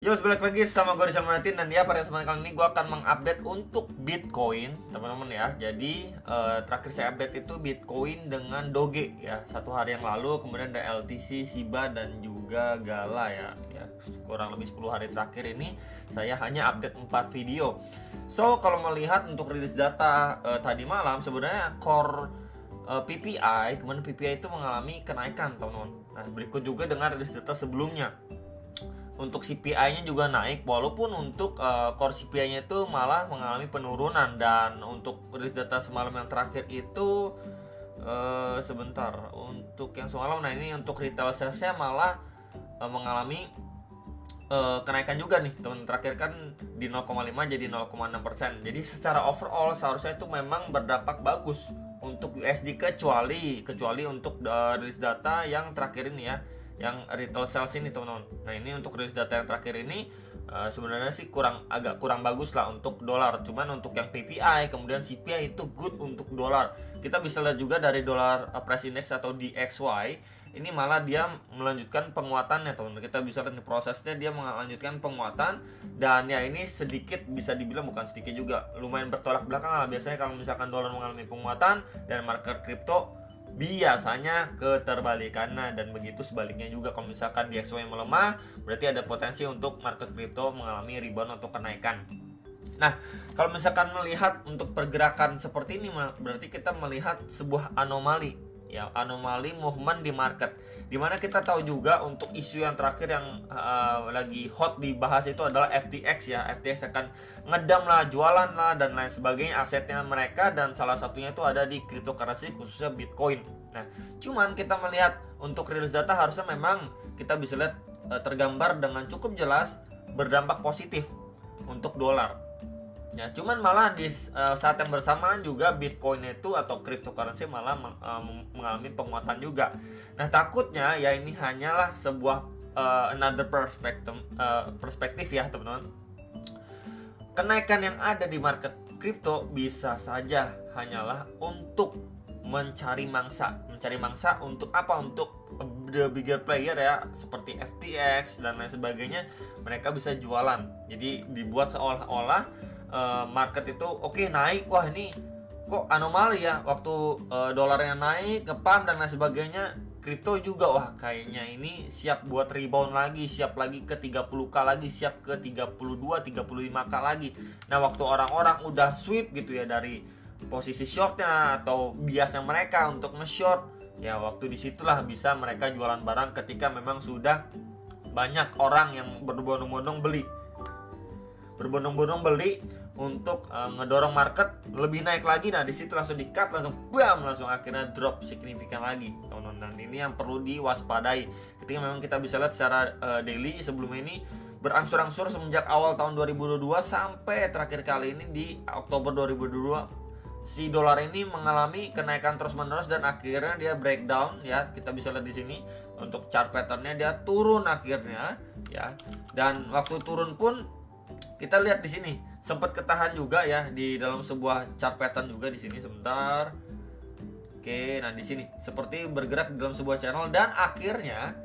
Yo, balik lagi sama gue Rizal Manatin. Dan ya, pada kesempatan kali ini gue akan mengupdate untuk Bitcoin, teman-teman ya. Jadi terakhir saya update itu Bitcoin dengan Doge ya, 1 hari yang lalu. Kemudian ada LTC, Shiba, dan juga Gala ya. Kurang lebih 10 hari terakhir ini saya hanya update 4 video. So, kalau melihat untuk rilis data tadi malam, sebenarnya core PPI, kemudian PPI itu mengalami kenaikan, teman-teman. Nah, berikut juga dengan rilis data sebelumnya. Untuk CPI-nya juga naik, walaupun untuk core CPI-nya itu malah mengalami penurunan. Dan untuk rilis data semalam yang terakhir itu sebentar, untuk yang semalam, nah ini untuk retail sales-nya malah mengalami kenaikan juga nih teman. Terakhir kan di 0,5 jadi 0,6%. Jadi secara overall seharusnya itu memang berdampak bagus untuk USD, kecuali untuk rilis data yang terakhir ini ya, yang retail sales ini, teman-teman. Nah, ini untuk rilis data yang terakhir ini sebenarnya sih agak kurang bagus lah untuk dolar. Cuman untuk yang PPI kemudian CPI itu good untuk dolar. Kita bisa lihat juga dari dolar price index atau DXY, ini malah dia melanjutkan penguatannya, teman-teman. Kita bisa lihat di prosesnya dia melanjutkan penguatan. Dan ya, ini sedikit bisa dibilang, bukan sedikit juga, lumayan bertolak belakang lah. Biasanya kalau misalkan dolar mengalami penguatan dan market crypto biasanya keterbalikannya, dan begitu sebaliknya juga. Kalau misalkan DXY melemah, berarti ada potensi untuk market crypto mengalami rebound atau kenaikan. Nah, kalau misalkan melihat untuk pergerakan seperti ini, berarti kita melihat sebuah anomali ya, anomali movement di market. Dimana kita tahu juga untuk isu yang terakhir yang lagi hot dibahas itu adalah FTX ya. FTX akan ngedam lah, jualan lah, dan lain sebagainya asetnya mereka, dan salah satunya itu ada di cryptocurrency, khususnya Bitcoin. Nah, cuman kita melihat untuk rilis data harusnya memang kita bisa lihat tergambar dengan cukup jelas berdampak positif untuk dolar. Ya, cuman malah di saat yang bersamaan juga Bitcoin itu atau cryptocurrency malah mengalami penguatan juga. Nah, takutnya ya ini hanyalah sebuah another perspektif ya, teman-teman. Kenaikan yang ada di market crypto bisa saja hanyalah untuk mencari mangsa untuk apa? Untuk the bigger player ya, seperti FTX dan lain sebagainya. Mereka bisa jualan. Jadi dibuat seolah-olah market itu oke, naik, wah ini kok anomali ya, waktu dolarnya naik ke pump dan lain sebagainya, kripto juga wah kayaknya ini siap buat rebound lagi, siap lagi ke 30k lagi, siap ke 32 35k lagi. Nah, waktu orang-orang udah sweep gitu ya dari posisi shortnya atau biasnya mereka untuk nge-short, ya waktu disitulah bisa mereka jualan barang ketika memang sudah banyak orang yang berbondong-bondong beli untuk ngedorong market lebih naik lagi. Nah, di situ langsung di-cut, langsung akhirnya drop signifikan lagi, teman-teman. Dan ini yang perlu diwaspadai ketika memang kita bisa lihat secara daily. Sebelum ini berangsur-angsur semenjak awal tahun 2022 sampai terakhir kali ini di Oktober 2022, si dolar ini mengalami kenaikan terus-menerus dan akhirnya dia breakdown ya. Kita bisa lihat di sini untuk chart patternnya, dia turun akhirnya ya. Dan waktu turun pun kita lihat di sini sempat ketahan juga ya di dalam sebuah chart pattern juga di sini sebentar. Oke, nah di sini seperti bergerak di dalam sebuah channel, dan akhirnya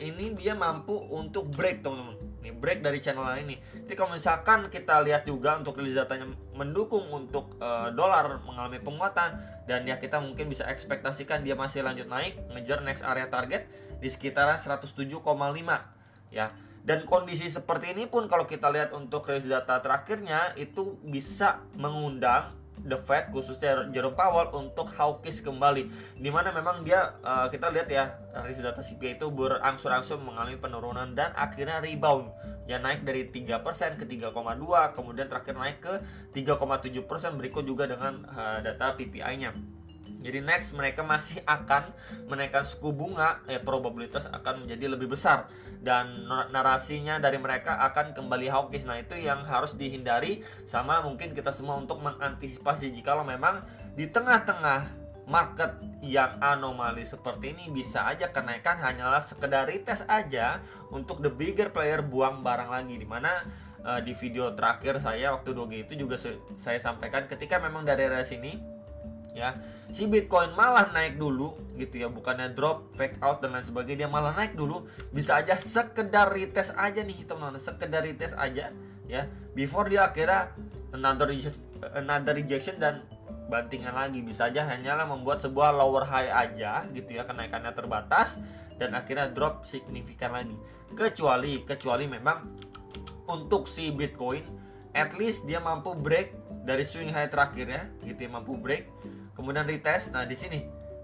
ini dia mampu untuk break, teman-teman. Ini break dari channel ini. Jadi kalau misalkan kita lihat juga untuk rilis datanya mendukung untuk dolar mengalami penguatan, dan ya kita mungkin bisa ekspektasikan dia masih lanjut naik, ngejar next area target di sekitaran 107,5 ya. Dan kondisi seperti ini pun kalau kita lihat untuk rilis data terakhirnya itu bisa mengundang The Fed, khususnya Jerome Powell, untuk hawkish kembali. Dimana memang dia kita lihat ya, rilis data CPI itu berangsur-angsur mengalami penurunan dan akhirnya rebound. Ya, naik dari 3% ke 3,2, kemudian terakhir naik ke 3,7%. Berikut juga dengan data PPI-nya. Jadi next mereka masih akan menaikkan suku bunga, probabilitas akan menjadi lebih besar, dan narasinya dari mereka akan kembali hawkish. Nah, itu yang harus dihindari sama mungkin kita semua untuk mengantisipasi jikalau memang di tengah-tengah market yang anomali seperti ini bisa aja kenaikan hanyalah sekedar retest aja untuk the bigger player buang barang lagi. Dimana di video terakhir saya waktu Doge itu juga saya sampaikan ketika memang dari area sini ya. Si Bitcoin malah naik dulu gitu ya, bukannya drop, fake out dan lain sebagainya, dia malah naik dulu. Bisa aja sekedar retest aja nih teman-teman, sekedar retest aja ya, before dia akhirnya another rejection dan bantingan lagi. Bisa aja hanyalah membuat sebuah lower high aja gitu ya, kenaikannya terbatas dan akhirnya drop signifikan lagi. Kecuali memang untuk si Bitcoin at least dia mampu break dari swing high terakhirnya gitu ya, mampu break kemudian retest. Nah di sini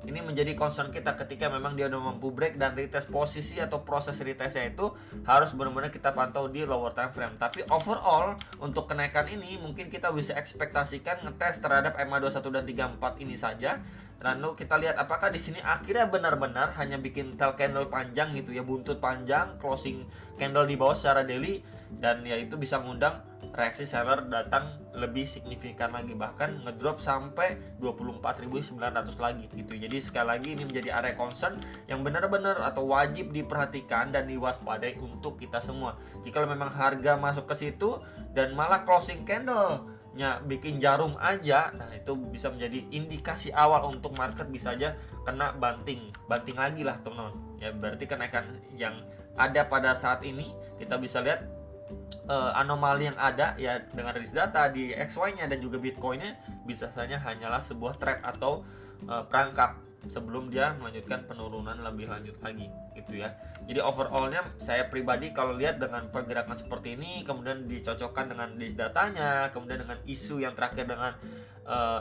ini menjadi concern kita, ketika memang dia udah mampu break dan retest posisi atau proses retestnya itu harus benar-benar kita pantau di lower time frame. Tapi overall untuk kenaikan ini mungkin kita bisa ekspektasikan ngetes terhadap MA21 dan 34 ini saja. Lalu kita lihat apakah di sini akhirnya benar-benar hanya bikin tail candle panjang gitu ya, buntut panjang, closing candle di bawah secara daily, dan ya itu bisa mengundang reaksi seller datang lebih signifikan lagi, bahkan ngedrop sampai 24.900 lagi gitu. Jadi sekali lagi ini menjadi area concern yang benar-benar atau wajib diperhatikan dan diwaspadai untuk kita semua. Jika memang harga masuk ke situ dan malah closing candle-nya bikin jarum aja, nah itu bisa menjadi indikasi awal untuk market bisa aja kena banting lagi lah teman-teman. Ya berarti kenaikan yang ada pada saat ini kita bisa lihat anomali yang ada ya dengan rilis data di XY-nya dan juga Bitcoin-nya bisa saja hanyalah sebuah trap atau perangkap sebelum dia melanjutkan penurunan lebih lanjut lagi gitu ya. Jadi overall-nya saya pribadi kalau lihat dengan pergerakan seperti ini, kemudian dicocokkan dengan rilis datanya, kemudian dengan isu yang terakhir dengan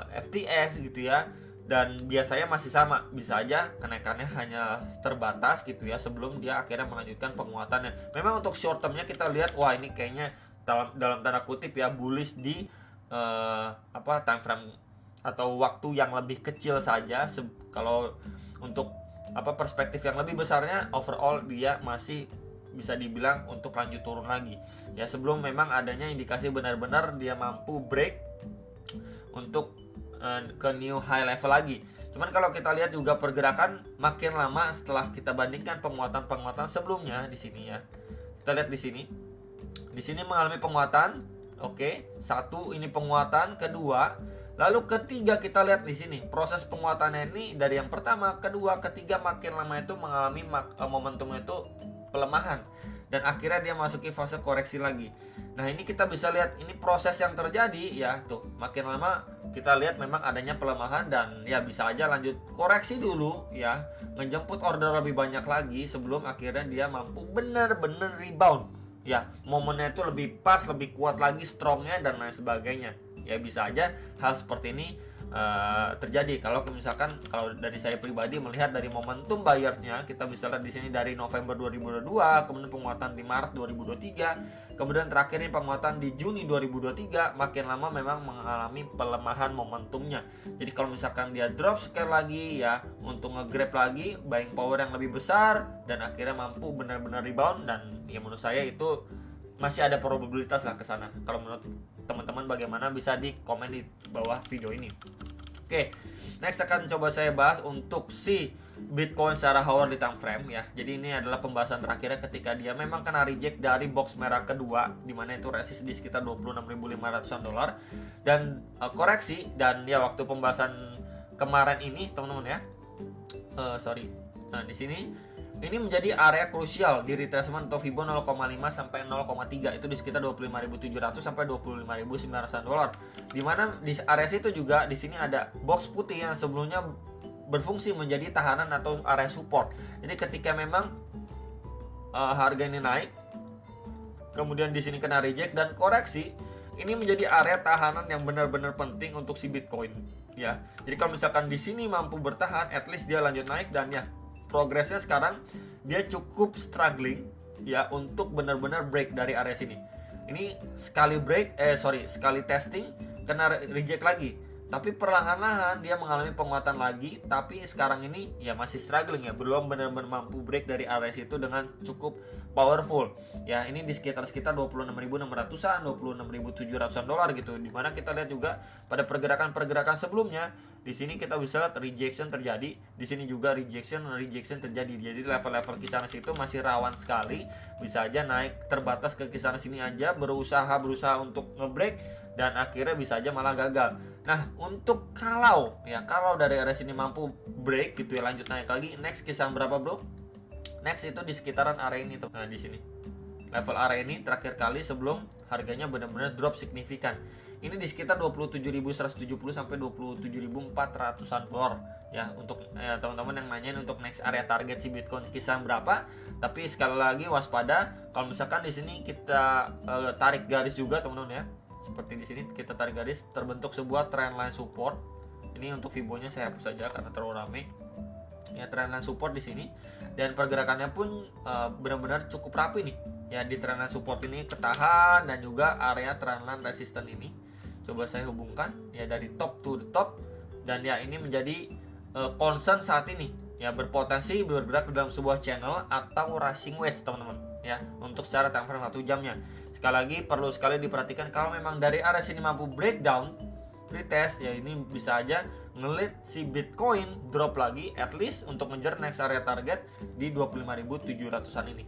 FTX gitu ya, dan biasanya masih sama, bisa aja kenaikannya hanya terbatas gitu ya sebelum dia akhirnya melanjutkan penguatannya. Memang untuk short termnya kita lihat wah ini kayaknya dalam tanda kutip ya bullish di time frame atau waktu yang lebih kecil saja. Kalau untuk perspektif yang lebih besarnya overall dia masih bisa dibilang untuk lanjut turun lagi ya, sebelum memang adanya indikasi benar-benar dia mampu break untuk ke new high level lagi. Cuman kalau kita lihat juga pergerakan makin lama setelah kita bandingkan penguatan sebelumnya di sini ya. Kita lihat di sini. Di sini mengalami penguatan. Oke, satu ini penguatan, kedua, lalu ketiga kita lihat di sini. Proses penguatannya ini dari yang pertama, kedua, ketiga makin lama itu mengalami momentumnya itu pelemahan dan akhirnya dia masuki fase koreksi lagi. Nah ini kita bisa lihat ini proses yang terjadi ya, tuh makin lama kita lihat memang adanya pelemahan dan ya bisa aja lanjut koreksi dulu ya, ngejemput order lebih banyak lagi sebelum akhirnya dia mampu benar-benar rebound ya, momennya itu lebih pas, lebih kuat lagi, strongnya dan lain sebagainya ya. Bisa aja hal seperti ini terjadi kalau misalkan kalau dari saya pribadi melihat dari momentum buyersnya, kita bisa lihat di sini dari November 2022, kemudian penguatan di Maret 2023, kemudian terakhir ini penguatan di Juni 2023. Makin lama memang mengalami pelemahan momentumnya. Jadi kalau misalkan dia drop sekali lagi ya untuk nge-grab lagi buying power yang lebih besar dan akhirnya mampu benar-benar rebound, dan ya menurut saya itu masih ada probabilitas lah ke sana. Kalau menurut teman-teman bagaimana, bisa di komen di bawah video ini. Oke, next akan coba saya bahas untuk si Bitcoin secara hourly time frame ya. Jadi ini adalah pembahasan terakhirnya ketika dia memang kena reject dari box merah kedua, dimana itu resist di sekitar 26.500-an dolar dan koreksi. Dan ya waktu pembahasan kemarin ini teman-teman ya, nah di sini ini menjadi area krusial di retracement atau Fibo 0,5 sampai 0,3, itu di sekitar 25.700 sampai 25.900 dolar. Dimana di area situ juga di sini ada box putih yang sebelumnya berfungsi menjadi tahanan atau area support. Jadi ketika memang harga ini naik, kemudian di sini kena reject dan koreksi, ini menjadi area tahanan yang benar-benar penting untuk si Bitcoin ya. Jadi kalau misalkan di sini mampu bertahan, at least dia lanjut naik dan ya progresnya sekarang dia cukup struggling ya untuk benar-benar break dari area sini. Ini sekali testing kena reject lagi. Tapi perlahan-lahan dia mengalami penguatan lagi, tapi sekarang ini ya masih struggling ya, belum benar-benar mampu break dari area situ dengan cukup powerful. Ya, ini di sekitar 26.600-an, 26.700-an dolar gitu. Dimana kita lihat juga pada pergerakan sebelumnya, di sini kita bisa lihat rejection terjadi, di sini juga rejection terjadi. Jadi level-level kisaran situ masih rawan sekali, bisa aja naik terbatas ke kisaran sini aja, berusaha untuk ngebreak dan akhirnya bisa aja malah gagal. Nah, untuk kalau dari area sini mampu break gitu ya, lanjut naik lagi, next kisaran berapa, Bro? Next itu di sekitaran area ini tuh. Nah, di sini. Level area ini terakhir kali sebelum harganya benar-benar drop signifikan. Ini di sekitar 27.170 sampai 27.400-an dolar ya, untuk teman-teman yang nanyain untuk next area target si Bitcoin kisaran berapa. Tapi sekali lagi waspada, kalau misalkan di sini kita tarik garis juga teman-teman ya. Seperti di sini kita tarik garis, terbentuk sebuah trendline support. Ini untuk Fibonya saya hapus saja karena terlalu ramai. Ya, trendline support di sini, dan pergerakannya pun benar-benar cukup rapi nih. Ya, di trendline support ini ketahan, dan juga area trendline resistance ini. Coba saya hubungkan ya dari top to the top, dan ya ini menjadi concern saat ini. Ya, berpotensi bergerak dalam sebuah channel atau rushing wedge teman-teman ya, untuk secara time frame 1 jamnya. Sekali lagi perlu sekali diperhatikan, kalau memang dari area sini mampu breakdown retest ya, ini bisa aja ngelit si Bitcoin drop lagi at least untuk mengejar next area target di 25.700-an ini.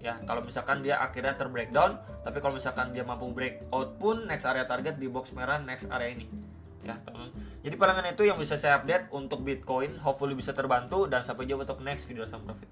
Ya, kalau misalkan dia akhirnya terbreakdown, tapi kalau misalkan dia mampu breakout pun next area target di box merah next area ini. Ya, teman. Jadi palingan itu yang bisa saya update untuk Bitcoin, hopefully bisa terbantu, dan sampai jumpa untuk next video sama profit.